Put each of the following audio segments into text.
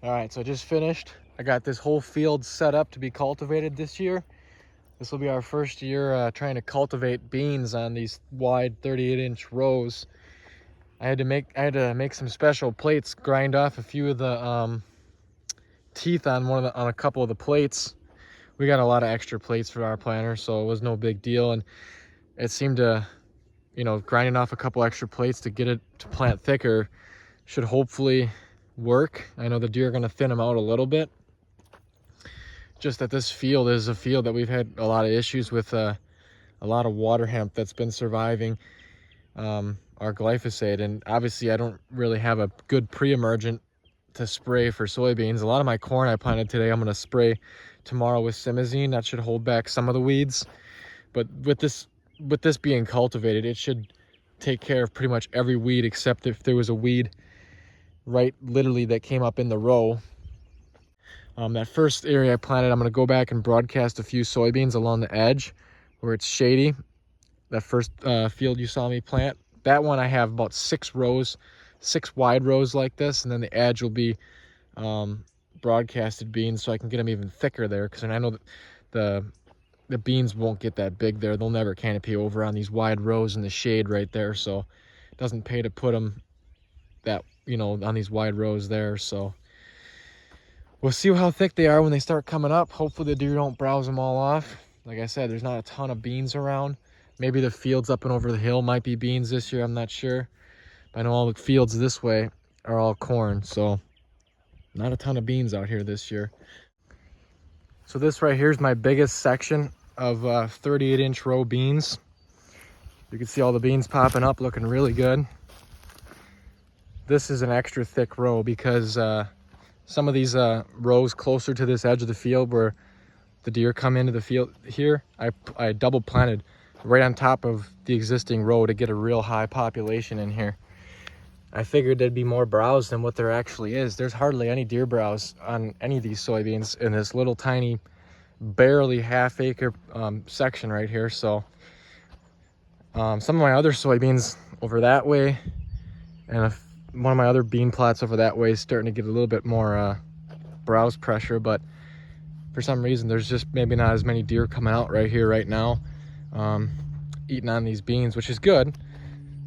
All right, so I just finished. I got this whole field set up to be cultivated this year. This will be our first year trying to cultivate beans on these wide 38-inch rows. I had to make some special plates, grind off a few of the teeth on on a couple of the plates. We got a lot of extra plates for our planter, so it was no big deal. And it seemed to, grinding off a couple extra plates to get it to plant thicker should hopefully work. I know the deer are going to thin them out a little bit. Just that this field is a field that we've had a lot of issues with, a lot of water hemp that's been surviving our glyphosate. And obviously I don't really have a good pre-emergent to spray for soybeans. A lot of my corn I planted today, I'm going to spray tomorrow with simazine. That should hold back some of the weeds. But with this being cultivated, it should take care of pretty much every weed, except if there was a weed right literally that came up in the row. That first area I planted, I'm going to go back and broadcast a few soybeans along the edge where it's shady. That first field you saw me plant, that one I have about 6 rows, 6 wide rows like this, and then the edge will be broadcasted beans, so I can get them even thicker there, because I know that the beans won't get that big there. They'll never canopy over on these wide rows in the shade right there, so it doesn't pay to put them that, on these wide rows there. So we'll see how thick they are when they start coming up. Hopefully the deer don't browse them all off. Like I said, there's not a ton of beans around. Maybe the fields up and over the hill might be beans this year, I'm not sure. But I know all the fields this way are all corn, so not a ton of beans out here this year. So this right here is my biggest section of 38-inch row beans. You can see all the beans popping up, looking really good. This is an extra thick row because some of these rows closer to this edge of the field where the deer come into the field here, I double planted right on top of the existing row to get a real high population in here. I figured there'd be more browse than what there actually is. There's hardly any deer browse on any of these soybeans in this little tiny, barely half-acre section right here. So some of my other soybeans over that way and one of my other bean plots over that way is starting to get a little bit more browse pressure, but for some reason there's just maybe not as many deer coming out right here right now eating on these beans, which is good.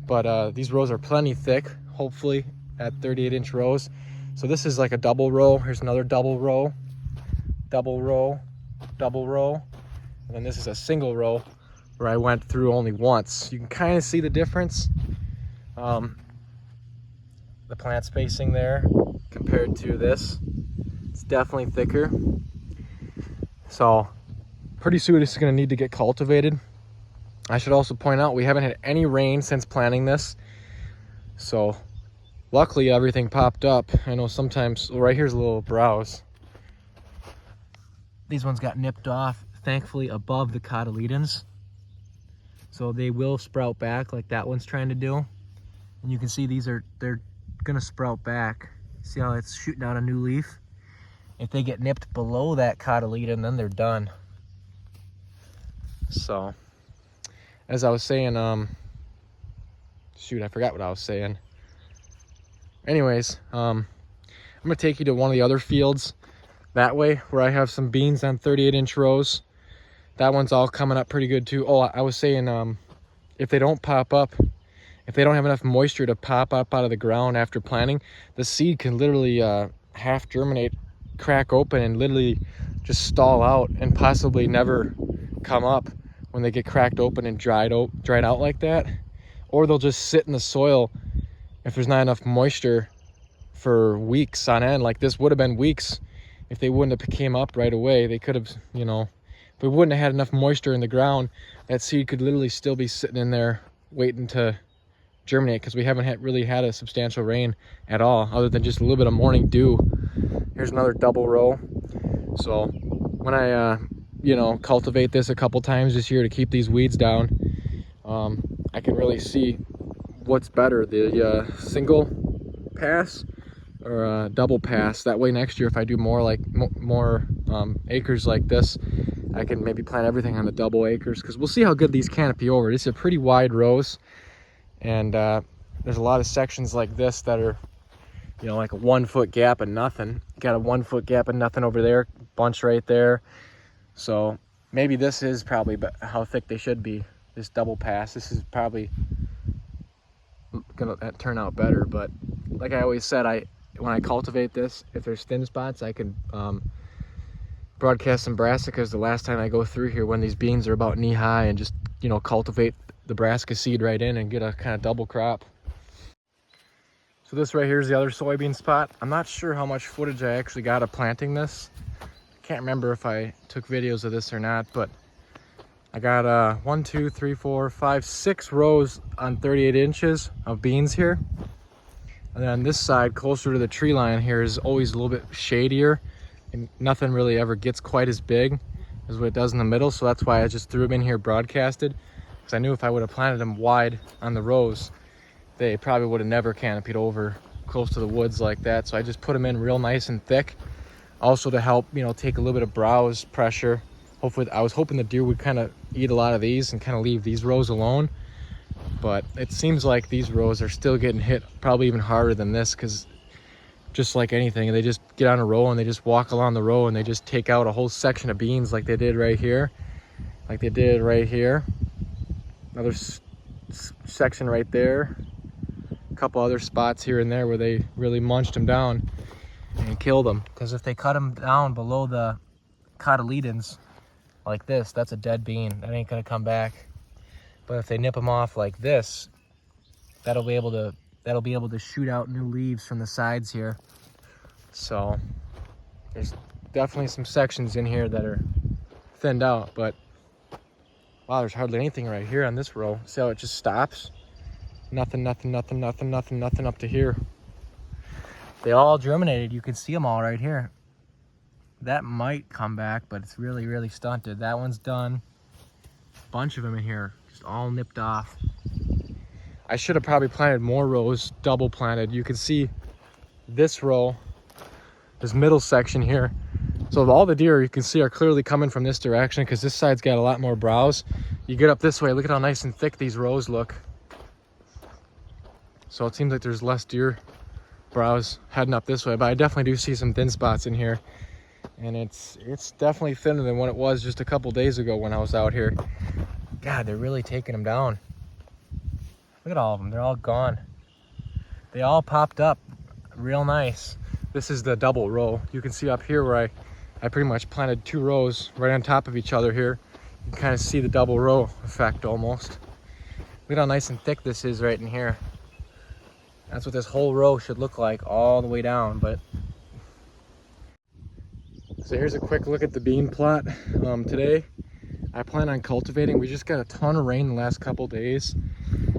But these rows are plenty thick, hopefully at 38-inch rows. So this is like a double row. Here's another double row, double row, double row, and then this is a single row where I went through only once. You can kind of see the difference, the plant spacing there compared to this. It's definitely thicker. So pretty soon it's going to need to get cultivated. I should also point out we haven't had any rain since planting this, so luckily everything popped up. I know sometimes, right here's a little browse. These ones got nipped off, thankfully above the cotyledons, so they will sprout back like that one's trying to do. And you can see they're gonna sprout back. See how it's shooting out a new leaf? If they get nipped below that cotyledon, then they're done. So as I was saying, shoot, I forgot what I was saying. Anyways, I'm gonna take you to one of the other fields that way where I have some beans on 38-inch rows. That one's all coming up pretty good too. Oh, I was saying, if they don't pop up, if they don't have enough moisture to pop up out of the ground after planting, the seed can literally half germinate, crack open, and literally just stall out and possibly never come up when they get cracked open and dried out like that. Or they'll just sit in the soil if there's not enough moisture for weeks on end. Like this would have been weeks if they wouldn't have came up right away. They could have, if we wouldn't have had enough moisture in the ground, that seed could literally still be sitting in there waiting to germinate, because we haven't really had a substantial rain at all, other than just a little bit of morning dew. Here's another double row. So when I cultivate this a couple times this year to keep these weeds down, I can really see what's better, the single pass or double pass. That way next year, if I do more acres like this, I can maybe plant everything on the double acres, because we'll see how good these canopy over. These are pretty wide rows, and there's a lot of sections like this that are you know, like a 1 foot gap and nothing. Got a 1 foot gap and nothing over there, bunch right there. So maybe this is probably how thick they should be, this double pass. This is probably gonna turn out better, but like I always said, when I cultivate this, if there's thin spots, I can broadcast some brassicas the last time I go through here when these beans are about knee high, and just, you know, cultivate the brassica seed right in and get a kind of double crop. So this right here is the other soybean spot. I'm not sure how much footage I actually got of planting this. I can't remember if I took videos of this or not, but I got 1, 2, 3, 4, 5, 6 rows on 38 inches of beans here. And then on this side, closer to the tree line here, is always a little bit shadier, and nothing really ever gets quite as big as what it does in the middle. So that's why I just threw them in here broadcasted, because I knew if I would have planted them wide on the rows, they probably would have never canopied over close to the woods like that. So I just put them in real nice and thick, also to help, you know, take a little bit of browse pressure. Hopefully, I was hoping the deer would kind of eat a lot of these and kind of leave these rows alone. But it seems like these rows are still getting hit probably even harder than this, because just like anything, they just get on a row and they just walk along the row and they just take out a whole section of beans like they did right here. Like they did right here. Another section right there. A couple other spots here and there where they really munched them down and killed them. Because if they cut them down below the cotyledons like this, that's a dead bean. That ain't gonna come back. But if they nip them off like this, that'll be able to shoot out new leaves from the sides here. So there's definitely some sections in here that are thinned out, but wow, there's hardly anything right here on this row. See how it just stops? Nothing, nothing, nothing, nothing, nothing, nothing up to here. They all germinated. You can see them all right here. That might come back, but it's really, really stunted. That one's done. Bunch of them in here, just all nipped off. I should have probably planted more rows, double planted. You can see this row, this middle section here. So all the deer you can see are clearly coming from this direction, because this side's got a lot more browse. You get up this way, look at how nice and thick these rows look. So it seems like there's less deer browse heading up this way, but I definitely do see some thin spots in here. And it's definitely thinner than what it was just a couple days ago when I was out here. God, they're really taking them down. Look at all of them, they're all gone. They all popped up real nice. This is the double row. You can see up here where I pretty much planted 2 rows right on top of each other here. You can kind of see the double row effect almost. Look at how nice and thick this is right in here. That's what this whole row should look like all the way down. But so here's a quick look at the bean plot. Today I plan on cultivating. We just got a ton of rain the last couple days.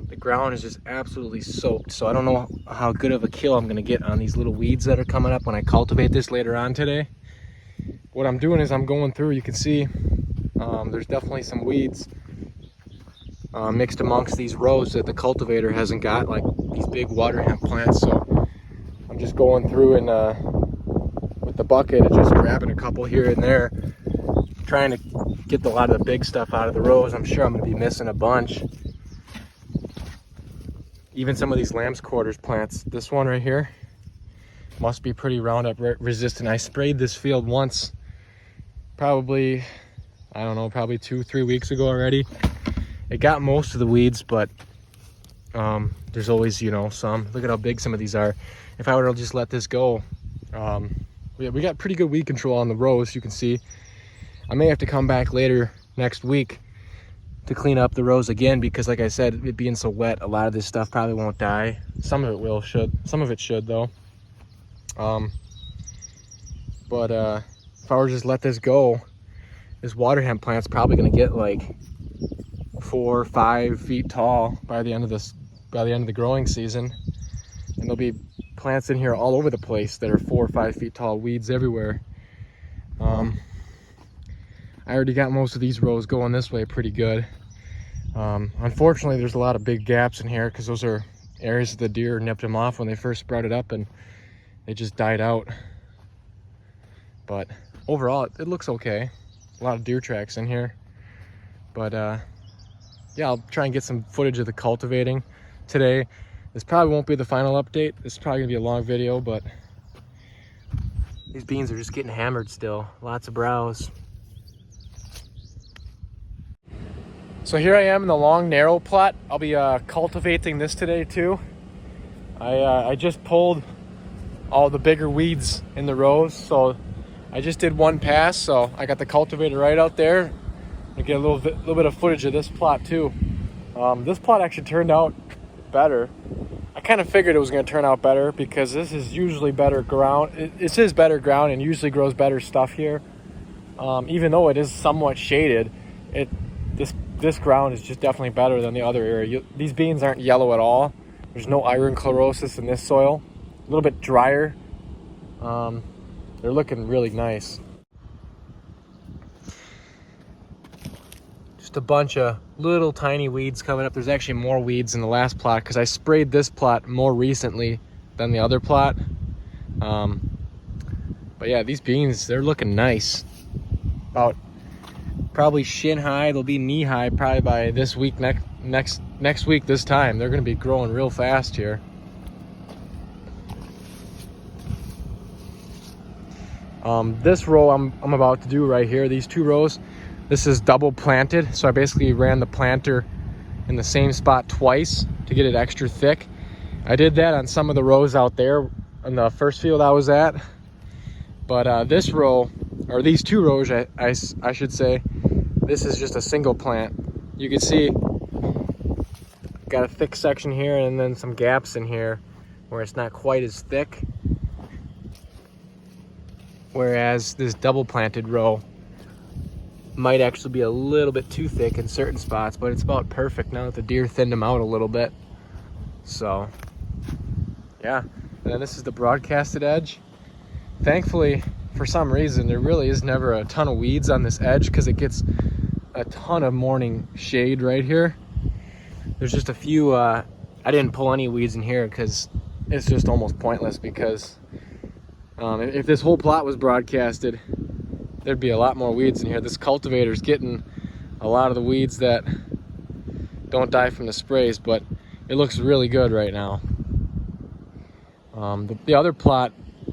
The ground is just absolutely soaked, so I don't know how good of a kill I'm gonna get on these little weeds that are coming up when I cultivate this later on today. What I'm doing is I'm going through, you can see there's definitely some weeds mixed amongst these rows that the cultivator hasn't got, like these big water hemp plants. So I'm just going through and with the bucket and just grabbing a couple here and there, trying to get a lot of the big stuff out of the rows. I'm sure I'm gonna be missing a bunch. Even some of these lamb's quarters plants. This one right here must be pretty Roundup resistant. I sprayed this field once, probably, I don't know, probably 2-3 weeks ago already. It got most of the weeds, but there's always, you know, some. Look at how big some of these are. If I were to just let this go, we got pretty good weed control on the rows, you can see. I may have to come back later next week to clean up the rows again, because like I said, it being so wet, a lot of this stuff probably won't die. Some of it should. Some of it should though. But if I were to just let this go, this water hemp plant's probably gonna get like 4 or 5 feet tall by the end of the growing season. And there'll be plants in here all over the place that are 4 or 5 feet tall, weeds everywhere. I already got most of these rows going this way pretty good. Unfortunately, there's a lot of big gaps in here because those are areas that the deer nipped them off when they first sprouted up and they just died out. But overall, it looks okay. A lot of deer tracks in here. But yeah, I'll try and get some footage of the cultivating today. This probably won't be the final update. This is probably gonna be a long video, but these beans are just getting hammered still. Lots of browse. So here I am in the long narrow plot. I'll be cultivating this today too. I just pulled all the bigger weeds in the rows, so I just did one pass, so I got the cultivator right out there. I get a little bit of footage of this plot too. This plot actually turned out better. I kind of figured it was going to turn out better because this is usually better ground. This is better ground and usually grows better stuff here. Even though it is somewhat shaded, this ground is just definitely better than the other area. These beans aren't yellow at all. There's no iron chlorosis in this soil. A little bit drier. They're looking really nice. Just a bunch of little tiny weeds coming up. There's actually more weeds in the last plot because I sprayed this plot more recently than the other plot. But yeah, these beans, they're looking nice. About probably shin high. They'll be knee high probably by this week, next week this time. They're going to be growing real fast here. This row I'm about to do right here, these two rows, this is double planted. So I basically ran the planter in the same spot twice to get it extra thick. I did that on some of the rows out there in the first field I was at. But this row, or these two rows, I should say, this is just a single plant. You can see, got a thick section here and then some gaps in here where it's not quite as thick. Whereas this double planted row might actually be a little bit too thick in certain spots, but it's about perfect now that the deer thinned them out a little bit. So yeah, and then this is the broadcasted edge. Thankfully, for some reason, there really is never a ton of weeds on this edge because it gets a ton of morning shade right here. There's just a few, I didn't pull any weeds in here because it's just almost pointless because if this whole plot was broadcasted, there'd be a lot more weeds in here. This cultivator's getting a lot of the weeds that don't die from the sprays, but it looks really good right now. The other plot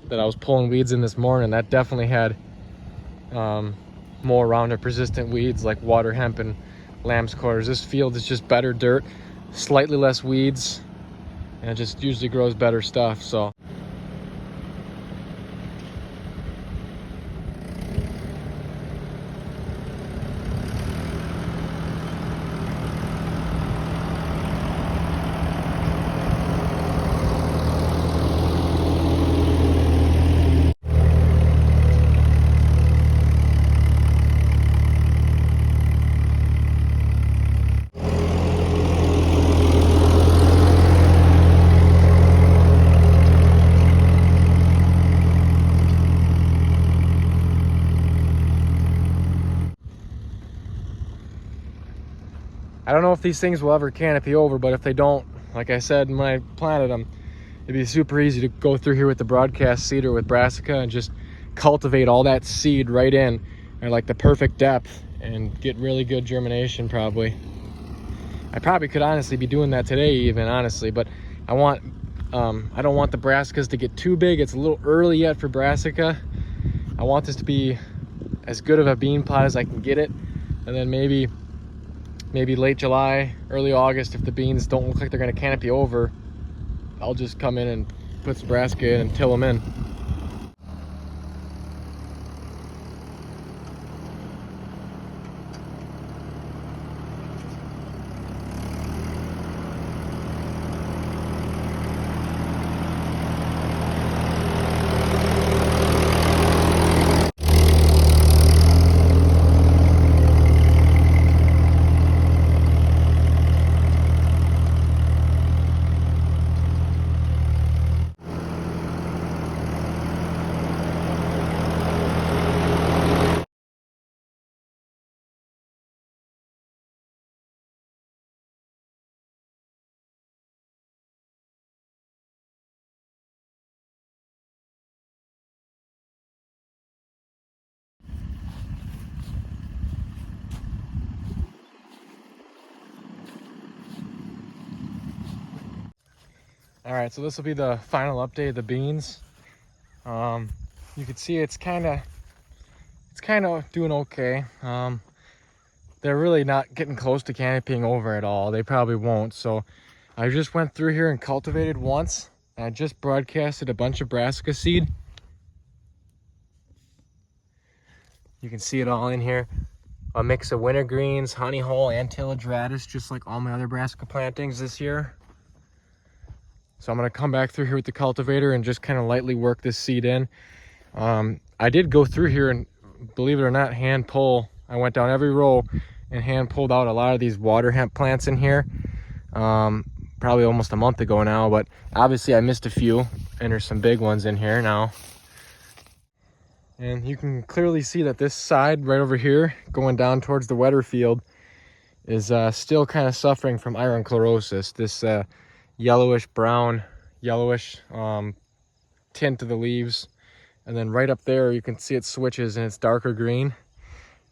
that I was pulling weeds in this morning, that definitely had more Roundup resistant weeds like water hemp and lamb's quarters. This field is just better dirt, slightly less weeds, and it just usually grows better stuff. So I don't know if these things will ever canopy over, but if they don't, like I said when I planted them, it'd be super easy to go through here with the broadcast seeder with brassica and just cultivate all that seed right in at like the perfect depth and get really good germination probably. I probably could honestly be doing that today even, honestly, but I don't want the brassicas to get too big. It's a little early yet for brassica. I want this to be as good of a bean plot as I can get it, and then maybe late July, early August, if the beans don't look like they're going to canopy over, I'll just come in and put some brassica in and till them in. All right, so this will be the final update of the beans. You can see it's kind of doing okay. They're really not getting close to canopying over at all. They probably won't. So I just went through here and cultivated once. I just broadcasted a bunch of brassica seed. You can see it all in here. A mix of wintergreens, honey hole, and tillage radish, just like all my other brassica plantings this year. So I'm gonna come back through here with the cultivator and just kind of lightly work this seed in. I did go through here and, believe it or not, hand pull. I went down every row and hand pulled out a lot of these water hemp plants in here. Probably almost a month ago now, but obviously I missed a few, and there's some big ones in here now. And you can clearly see that this side right over here, going down towards the wetter field, is still kind of suffering from iron chlorosis. This yellowish brown, yellowish tint to the leaves. And then right up there, you can see it switches and it's darker green.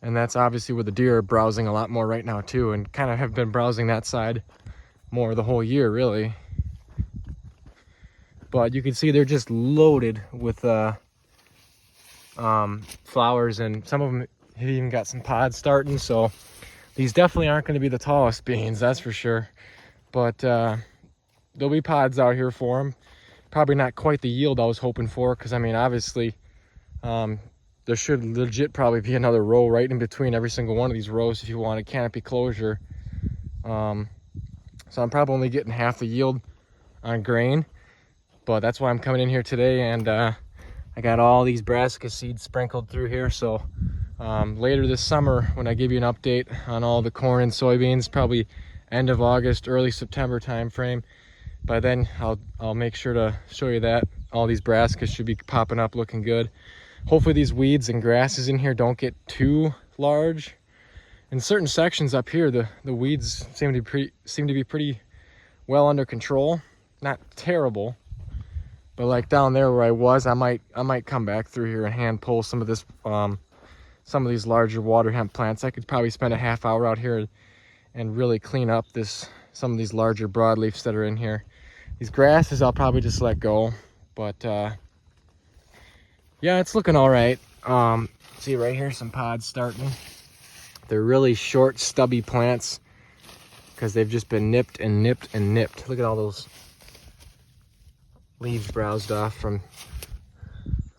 And that's obviously where the deer are browsing a lot more right now too, and kind of have been browsing that side more the whole year, really. But you can see they're just loaded with flowers, and some of them have even got some pods starting. So these definitely aren't going to be the tallest beans, that's for sure. But there'll be pods out here for them. Probably not quite the yield I was hoping for, because I mean, obviously there should legit probably be another row right in between every single one of these rows if you want a canopy closure. So I'm probably only getting half the yield on grain, but that's why I'm coming in here today. And I got all these brassica seeds sprinkled through here. So later this summer, when I give you an update on all the corn and soybeans, probably end of August, early September time frame, by then I'll make sure to show you that all these brassicas should be popping up looking good. Hopefully these weeds and grasses in here don't get too large. In certain sections up here, the weeds seem to be pretty well under control. Not terrible, but like down there where I was, I might come back through here and hand pull some of this some of these larger water hemp plants. I could probably spend a half hour out here and really clean up some of these larger broadleafs that are in here. These grasses I'll probably just let go, but yeah, it's looking all right. See right here, some pods starting. They're really short, stubby plants because they've just been nipped and nipped and nipped. Look at all those leaves browsed off from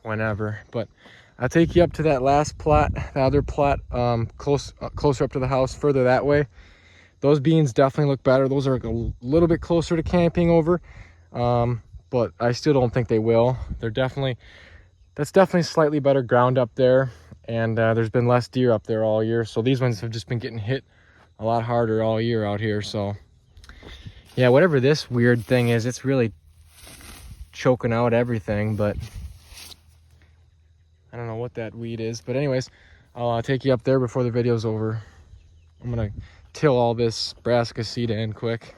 whenever. But I'll take you up to that last plot, the other plot, closer up to the house, further that way. Those beans definitely look better. Those are a little bit closer to camping over, but I still don't think they will. That's definitely slightly better ground up there, and there's been less deer up there all year. So these ones have just been getting hit a lot harder all year out here. So yeah, whatever this weird thing is, it's really choking out everything, but I don't know what that weed is. But anyways, I'll take you up there before the video's over. I'm gonna till all this brassica seed in quick.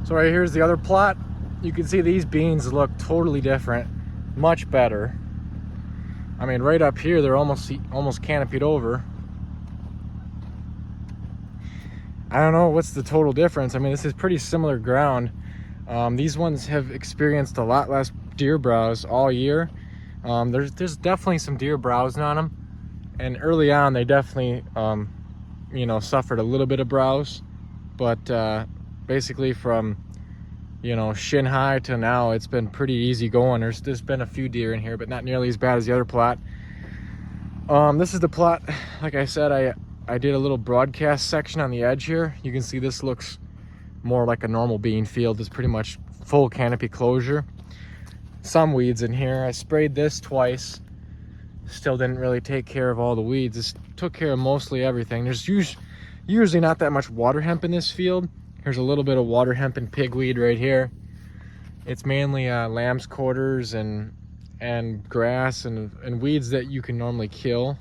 So right here's the other plot. You can see these beans look totally different, much better. I mean, right up here, they're almost canopied over. I don't know what's the total difference. I mean, this is pretty similar ground. These ones have experienced a lot less deer browse all year. There's definitely some deer browsing on them, and early on they definitely suffered a little bit of browse, but basically from shin high to now, it's been pretty easy going. There's been a few deer in here, but not nearly as bad as the other plot. This is the plot, like I said, I did a little broadcast section on the edge here. You can see this looks more like a normal bean field. It's pretty much full canopy closure. some weeds in here. I sprayed this twice. Still didn't really take care of all the weeds. This took care of mostly everything. There's usually not that much water hemp in this field. Here's a little bit of water hemp and pigweed right here. It's mainly lamb's quarters and grass and weeds that you can normally kill.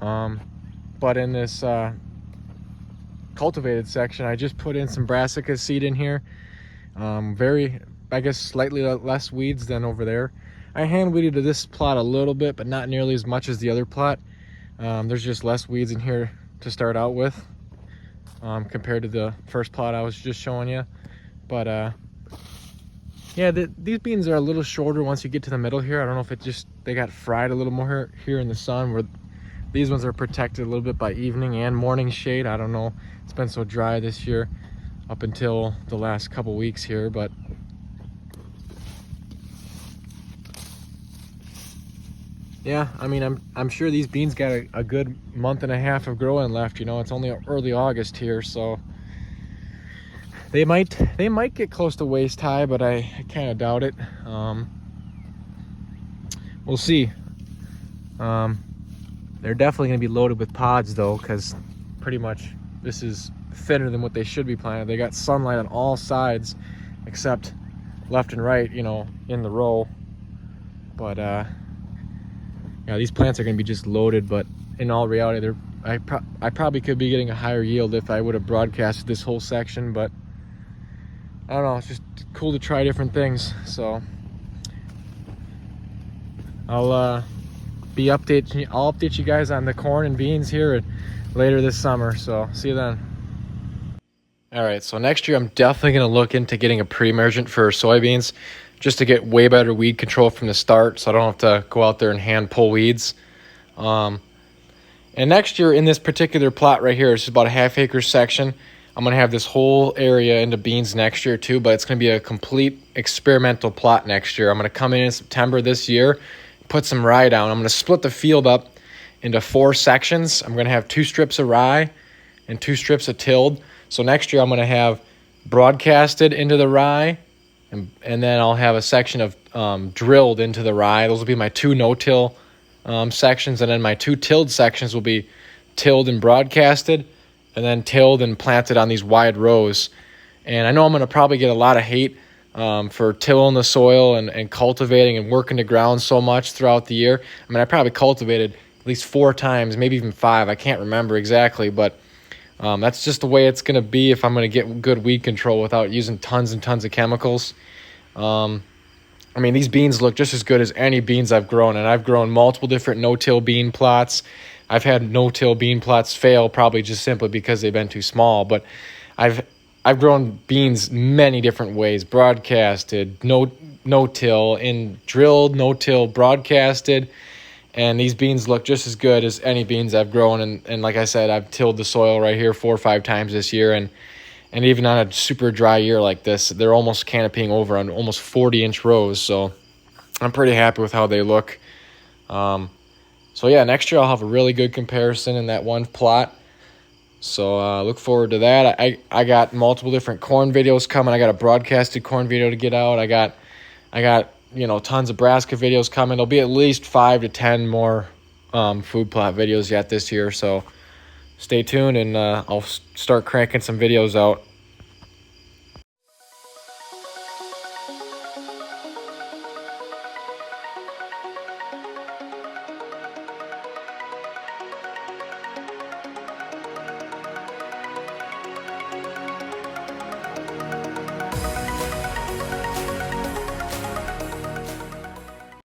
But in this cultivated section, I just put in some brassica seed in here. I guess slightly less weeds than over there. I hand weeded to this plot a little bit, but not nearly as much as the other plot. There's just less weeds in here to start out with, compared to the first plot I was just showing you. But yeah, these beans are a little shorter once you get to the middle here. I don't know if they got fried a little more here in the sun, where these ones are protected a little bit by evening and morning shade. I don't know. It's been so dry this year up until the last couple weeks here, but yeah, I mean, I'm sure these beans got a good month and a half of growing left. You know, it's only early August here, so they might get close to waist high, but I kind of doubt it. We'll see. They're definitely going to be loaded with pods though, because pretty much this is thinner than what they should be planted. They got sunlight on all sides except left and right, you know, in the row. But yeah, these plants are going to be just loaded, but in all reality, I probably could be getting a higher yield if I would have broadcasted this whole section, but I don't know, it's just cool to try different things. So I'll update you guys on the corn and beans here later this summer. So see you then. All right, so next year I'm definitely going to look into getting a pre-emergent for soybeans, just to get way better weed control from the start, so I don't have to go out there and hand pull weeds. And next year in this particular plot right here, it's about a half-acre section. I'm going to have this whole area into beans next year too, but it's going to be a complete experimental plot next year. I'm going to come in September this year, put some rye down. I'm going to split the field up into 4 sections. I'm going to have 2 strips of rye and 2 strips of tilled. So next year I'm going to have broadcasted into the rye, and then I'll have a section of drilled into the rye. Those will be my 2 no-till sections, and then my 2 tilled sections will be tilled and broadcasted, and then tilled and planted on these wide rows. And I know I'm going to probably get a lot of hate for tilling the soil and cultivating and working the ground so much throughout the year. I mean, I probably cultivated at least 4 times, maybe even 5. I can't remember exactly, but that's just the way it's going to be if I'm going to get good weed control without using tons and tons of chemicals. I mean, these beans look just as good as any beans I've grown, and I've grown multiple different no-till bean plots. I've had no-till bean plots fail probably just simply because they've been too small, but I've grown beans many different ways: broadcasted, no-till, in drilled, no-till, broadcasted. And these beans look just as good as any beans I've grown. And like I said, I've tilled the soil right here 4 or 5 times this year. And even on a super dry year like this, they're almost canopying over on almost 40-inch rows. So I'm pretty happy with how they look. So yeah, next year I'll have a really good comparison in that one plot. So look forward to that. I got multiple different corn videos coming. I got a broadcasted corn video to get out. I got you know, tons of brassica videos coming. There'll be at least 5 to 10 more food plot videos yet this year. So stay tuned, and I'll start cranking some videos out.